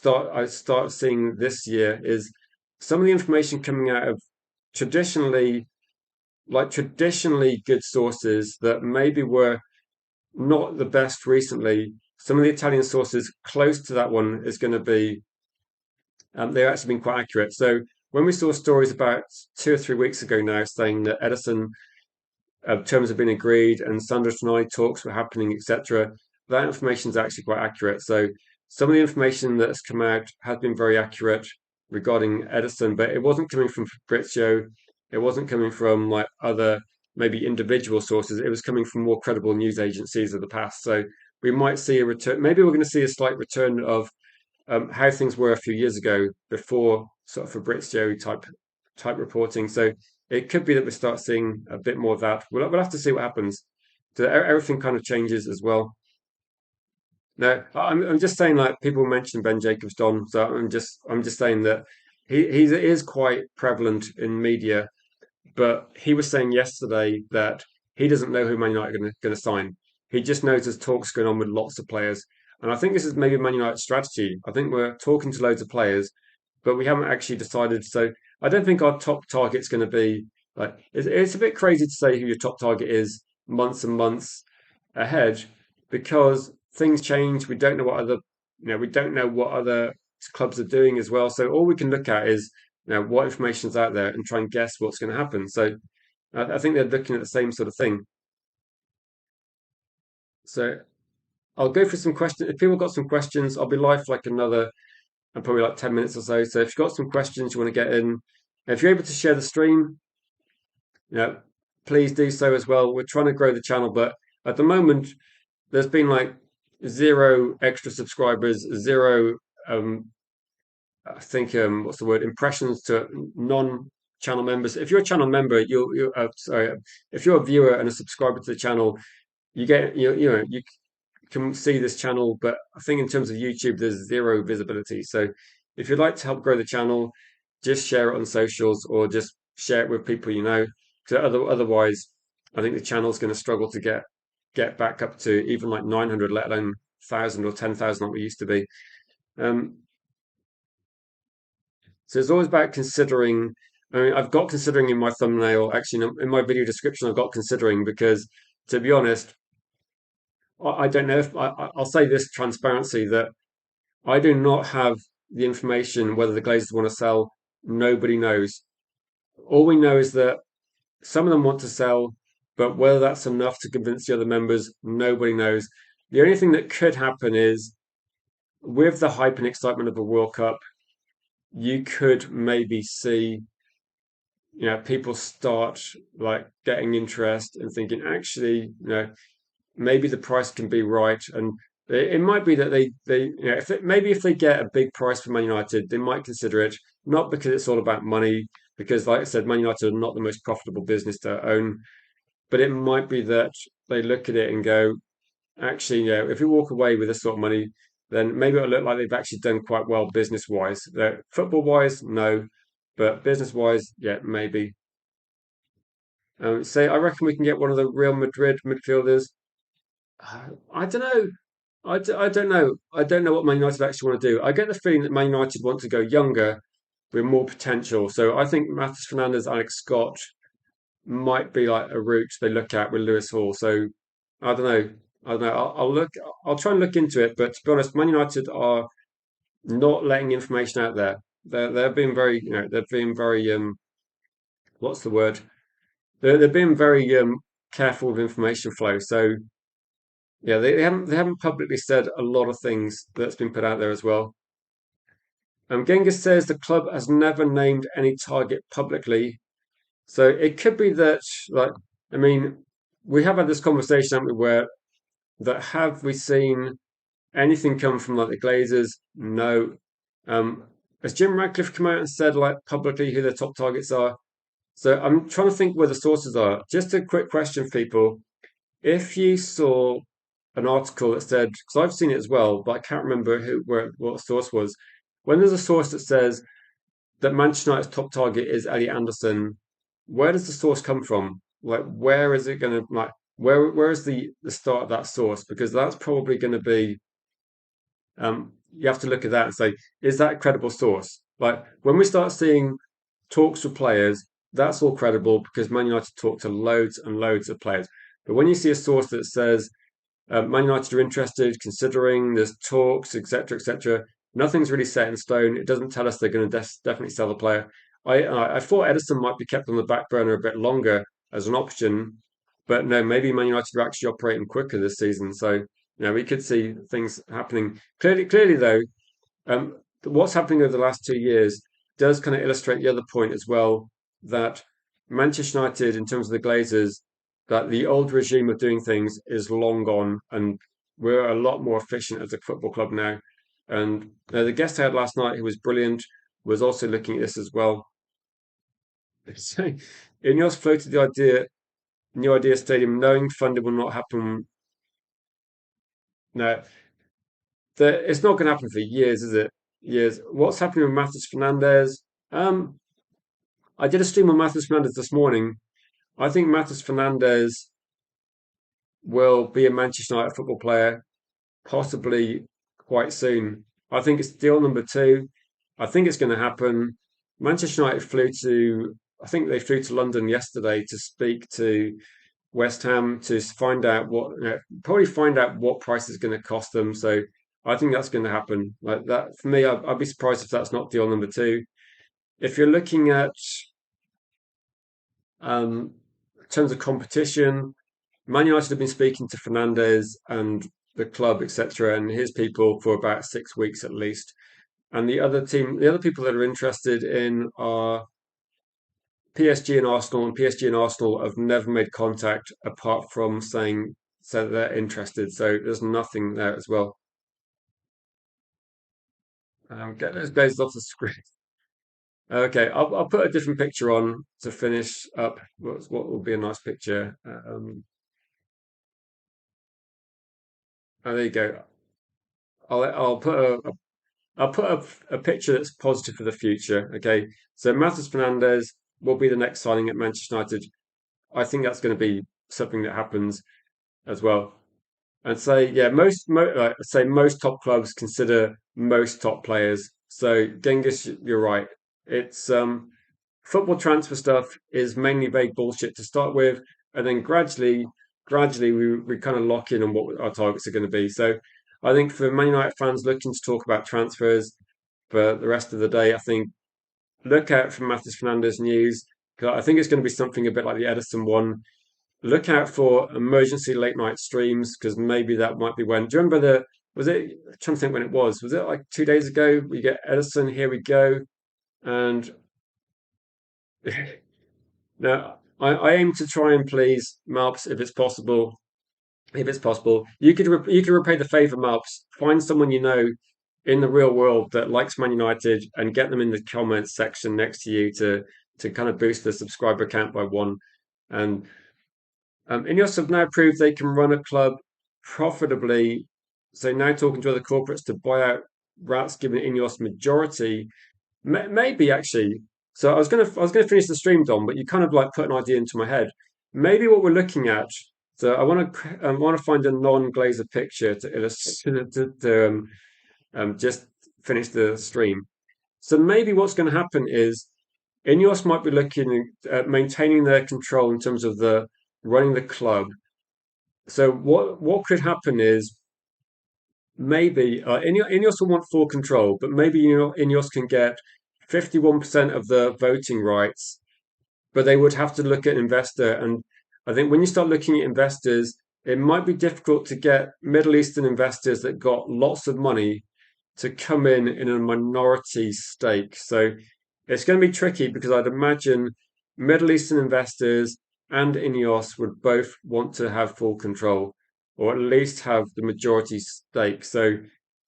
I start seeing this year is some of the information coming out of traditionally traditionally good sources that maybe were not the best recently. Some of the Italian sources close to that one is going to be they've actually been quite accurate. So when we saw stories about 2 or 3 weeks ago now saying that Edison terms have been agreed and Sandro Tonali talks were happening, etc., that information is actually quite accurate. So some of the information that has come out has been very accurate regarding Edison, but it wasn't coming from Fabrizio. It wasn't coming from like other maybe individual sources. It was coming from more credible news agencies of the past. So we might see a return. Maybe we're going to see a slight return of how things were a few years ago before sort of Fabrizio type reporting. So it could be that we start seeing a bit more of that. We'll have to see what happens. So everything kind of changes as well. Now, I'm just saying, like people mentioned Ben Jacobs Don, so I'm just saying that he is quite prevalent in media, but he was saying yesterday that he doesn't know who Man United are going to sign. He just knows there's talks going on with lots of players, and I think this is maybe Man United's strategy. I think we're talking to loads of players, but we haven't actually decided. So I don't think our top target's going to be like it's a bit crazy to say who your top target is months and months ahead because things change. We don't know what other we don't know what other clubs are doing as well. So all we can look at is what information is out there and try and guess what's going to happen. So I think they're looking at the same sort of thing. So I'll go for some questions. If people got some questions, I'll be live for like another probably like 10 minutes or so. So if you've got some questions you want to get in, if you're able to share the stream, you know, please do so as well. We're trying to grow the channel, but at the moment, there's been like zero extra subscribers, zero, I think, what's the word, impressions to non-channel members. If you're a channel member, sorry, if you're a viewer and a subscriber to the channel, you get, you can see this channel, but I think in terms of YouTube, there's zero visibility. So if you'd like to help grow the channel, just share it on socials or just share it with people you know. Because otherwise, I think the channel's going to struggle to get back up to even like 900, let alone 1,000 or 10,000 like we used to be. Um, so it's always about considering. I mean, I've got considering in my thumbnail, actually, in my video description, I've got considering because, to be honest, I don't know if I'll say this transparency that I do not have the information whether the Glazers want to sell. Nobody knows. All we know is that some of them want to sell, but whether that's enough to convince the other members, nobody knows. The only thing that could happen is with the hype and excitement of the World Cup, you could maybe see, people start like getting interest and thinking, actually, maybe the price can be right, and it might be that maybe if they get a big price for Man United, they might consider it. Not because it's all about money, because like I said, Man United are not the most profitable business to own, but it might be that they look at it and go, actually, if we walk away with this sort of money, then maybe it'll look like they've actually done quite well business wise. Football wise, no, but business wise, yeah, maybe. Say, I reckon we can get one of the Real Madrid midfielders. I don't know. I don't know. I don't know what Man United actually want to do. I get the feeling that Man United want to go younger with more potential. So I think Matheus Fernandes, Alex Scott might be like a route they look at with Lewis Hall. So I don't know. I don't know. I'll look. I'll try and look into it. But to be honest, Man United are not letting information out there. They're being very, they're being very what's the word? They're being very careful with information flow. So yeah, they haven't publicly said a lot of things that's been put out there as well. Genghis says the club has never named any target publicly, so it could be that, like, I mean, we have had this conversation, haven't we, where that have we seen anything come from like the Glazers? No. Has Jim Radcliffe come out and said like publicly who their top targets are? So I'm trying to think where the sources are. Just a quick question for people. If you saw an article that said, because I've seen it as well, but I can't remember what the source was. When there's a source that says that Manchester United's top target is Elliot Anderson, where does the source come from? Like, where is it going to like? Where is the start of that source? Because that's probably going to be you have to look at that and say, is that a credible source? Like when we start seeing talks with players, that's all credible because Man United talk to loads and loads of players. But when you see a source that says Man United are interested, considering there's talks, etc., etc., nothing's really set in stone. It doesn't tell us they're going to definitely sell the player. I thought Edison might be kept on the back burner a bit longer as an option, but no, maybe Man United are actually operating quicker this season. So we could see things happening. Clearly though, what's happening over the last 2 years does kind of illustrate the other point as well that Manchester United, in terms of the Glazers, that the old regime of doing things is long gone, and we're a lot more efficient as a football club now. And the guest I had last night, who was brilliant, was also looking at this as well. So, Ineos floated the idea, new idea stadium, knowing funding will not happen. No, it's not going to happen for years, is it? Years. What's happening with Matheus Fernandes? Um, I did a stream on Matheus Fernandes this morning. I think Matheus Fernandes will be a Manchester United football player, possibly quite soon. I think it's deal number two. I think it's going to happen. Manchester United I think they flew to London yesterday to speak to West Ham to find out probably find out what price is going to cost them. So I think that's going to happen. Like that for me, I'd be surprised if that's not deal number two. If you're looking at in terms of competition, Man United have been speaking to Fernandes and the club, etc., and his people for about 6 weeks at least. And the other people that are interested in are PSG and Arsenal, and PSG and Arsenal have never made contact apart from saying so that they're interested. So there's nothing there as well. Get those guys off the screen. Okay, I'll put a different picture on to finish up. What will be a nice picture? There you go. I'll put I'll put a picture that's positive for the future. Okay, so Matheus Fernandes will be the next signing at Manchester United. I think that's going to be something that happens as well. And say, yeah, say most top clubs consider most top players. So Genghis, you're right. It's football transfer stuff is mainly vague bullshit to start with, and then gradually we kind of lock in on what our targets are going to be. So I think for Man United fans looking to talk about transfers for the rest of the day, I think look out for Matheus Fernandes news because I think it's going to be something a bit like the Edison one. Look out for emergency late night streams because maybe that might be when. Do you remember was it? I'm trying to think when it was. Was it like 2 days ago? We get Edison. Here we go, and now I aim to try and please Malps if it's possible. If it's possible, you could repay the favor, Malps. Find someone you know in the real world that likes Man United and get them in the comments section next to you to kind of boost the subscriber count by one. And Ineos have now proved they can run a club profitably. So now talking to other corporates to buy out Rats, giving Ineos majority. Maybe actually. So I was gonna finish the stream, Dom, but you kind of like put an idea into my head. Maybe what we're looking at. So I want to find a non-Glazer picture to illustrate just finish the stream. So maybe what's going to happen is Ineos might be looking at maintaining their control in terms of the running the club. So what could happen is maybe Ineos will want full control, but maybe Ineos can get 51% of the voting rights, but they would have to look at an investor. And I think when you start looking at investors, it might be difficult to get Middle Eastern investors that got lots of money to come in a minority stake. So it's going to be tricky because I'd imagine Middle Eastern investors and Ineos would both want to have full control or at least have the majority stake. So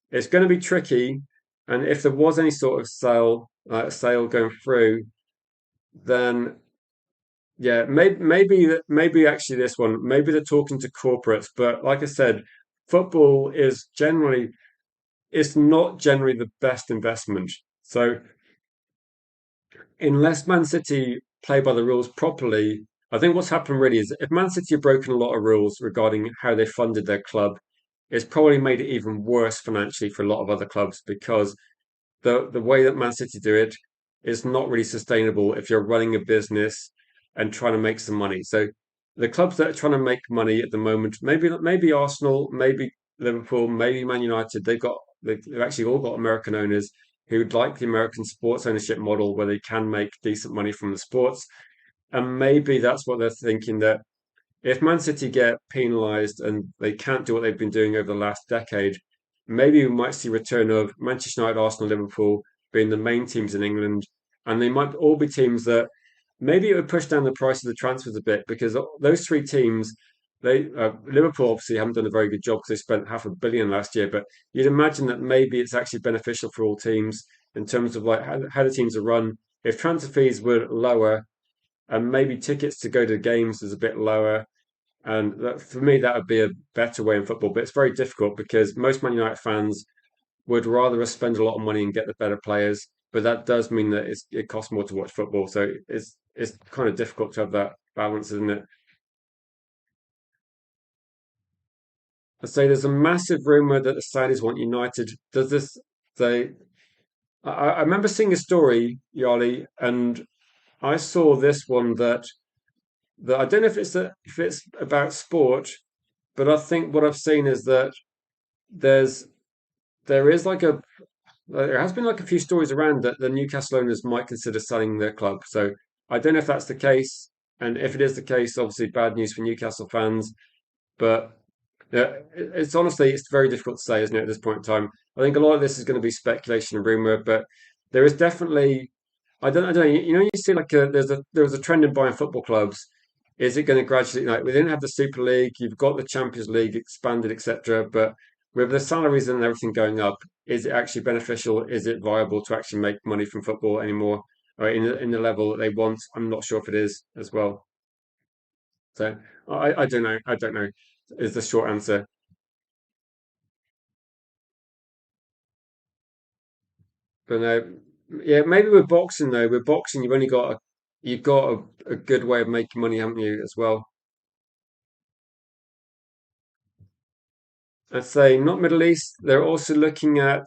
it's going to be tricky. And if there was any sort of sale going through, then yeah, maybe actually this one, maybe they're talking to corporates. But like I said, football is generally it's not generally the best investment. So unless Man City play by the rules properly, I think what's happened really is if Man City have broken a lot of rules regarding how they funded their club, it's probably made it even worse financially for a lot of other clubs because the way that Man City do it, is not really sustainable if you're running a business and trying to make some money. So the clubs that are trying to make money at the moment, maybe Arsenal, maybe Liverpool, maybe Man United, they've actually all got American owners who would like the American sports ownership model where they can make decent money from the sports. And maybe that's what they're thinking, that if Man City get penalised and they can't do what they've been doing over the last decade, maybe we might see return of Manchester United, Arsenal, Liverpool being the main teams in England, and they might all be teams that maybe it would push down the price of the transfers a bit because those three teams. Liverpool obviously haven't done a very good job because they spent 500 million last year, but you'd imagine that maybe it's actually beneficial for all teams in terms of like how the teams are run. If transfer fees were lower and maybe tickets to go to games is a bit lower, and for me, that would be a better way in football. But it's very difficult because most Man United fans would rather spend a lot of money and get the better players. But that does mean that it costs more to watch football. So it's kind of difficult to have that balance, isn't it? I say there's a massive rumor that the Saudis want United. Does this say? I remember seeing a story, Yali, and I saw this one that I don't know if it's about sport, but I think what I've seen is that there's there is like a there has been like a few stories around that the Newcastle owners might consider selling their club. So I don't know if that's the case, and if it is the case, obviously bad news for Newcastle fans. But yeah, it's honestly it's very difficult to say, isn't it, at this point in time? I think a lot of this is going to be speculation and rumor, but there is definitely I don't know. You see like there was a trend in buying football clubs. Is it going to gradually like we didn't have the Super League, you've got the Champions League expanded, etc. But with the salaries and everything going up, is it actually beneficial? Is it viable to actually make money from football anymore, or in the level that they want? I'm not sure if it is as well. So I don't know. I don't know. Is the short answer. But no, yeah, maybe with boxing though. With boxing, you've got a good way of making money, haven't you, as well? I'd say not Middle East. They're also looking at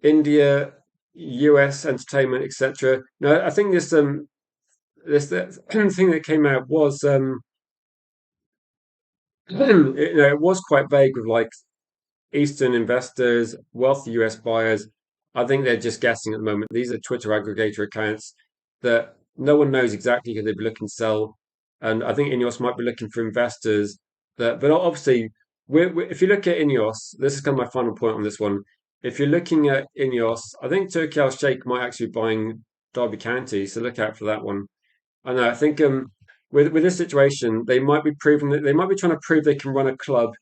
India, US entertainment, etc. No, I think this thing that came out was it was quite vague with like Eastern investors, wealthy US buyers. I think they're just guessing at the moment. These are Twitter aggregator accounts that no one knows exactly who they'd be looking to sell. And I think Ineos might be looking for investors but obviously, if you look at Ineos, this is kind of my final point on this one. If you're looking at Ineos, I think Turkey Al Sheikh might actually be buying Derby County, so look out for that one. I know. I think with this situation, they might be proving that they might be trying to prove they can run a club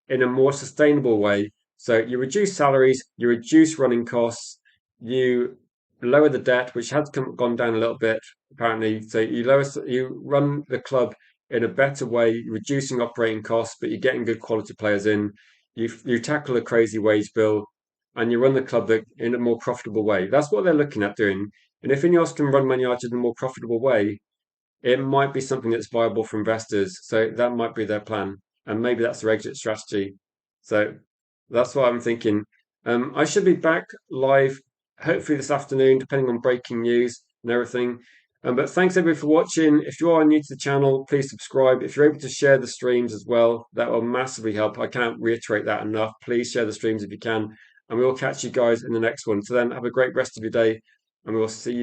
in a more sustainable way. So you reduce salaries, you reduce running costs, you lower the debt, which has gone down a little bit apparently. So you run the club in a better way, reducing operating costs, but you're getting good quality players in. You tackle a crazy wage bill, and you run the club in a more profitable way. That's what they're looking at doing. And if Ineos can run Man United in a more profitable way, it might be something that's viable for investors. So that might be their plan, and maybe that's their exit strategy. So that's what I'm thinking. I should be back live, hopefully this afternoon, depending on breaking news and everything. But thanks everybody for watching. If you are new to the channel, please subscribe. If you're able to share the streams as well, that will massively help. I can't reiterate that enough. Please share the streams if you can, and we will catch you guys in the next one. So then, have a great rest of your day, and we will see you.